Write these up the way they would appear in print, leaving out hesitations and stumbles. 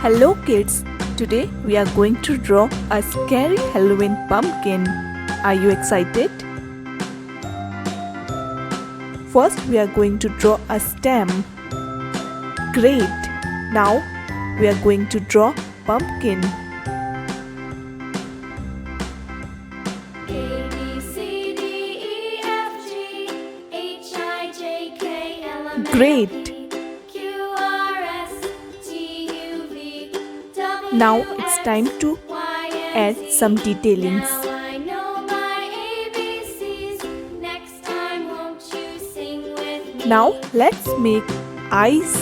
Hello kids, today we are going to draw a scary Halloween pumpkin. Are you excited? First we are going to draw a stem. Great! Now we are going to draw pumpkin. Great! Now it's time to add some detailings. Now let's make eyes.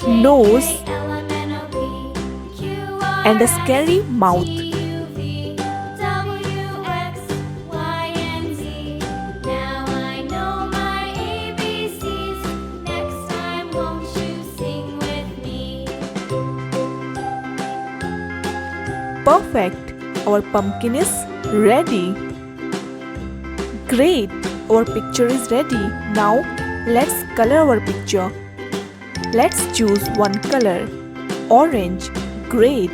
Nose and a scary mouth. Perfect! Our pumpkin is ready. Great! Our picture is ready. Now let's color our picture. Let's choose one color. Orange. Great!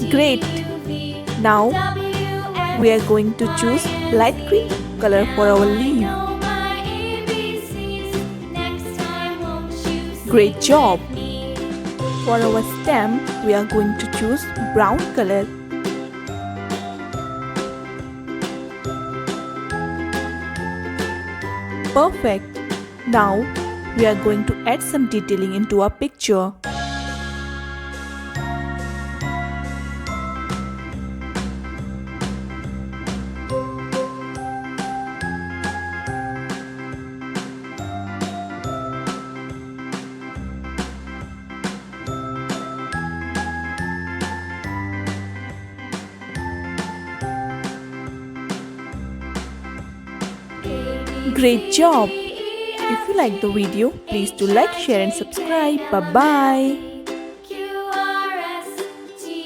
Great! Now we are going to choose light green color for our leaf. Great job! For our stem, we are going to choose brown color. Perfect! Now we are going to add some detailing into our picture. Great job! If you like the video, please do like, share and subscribe. Bye-bye.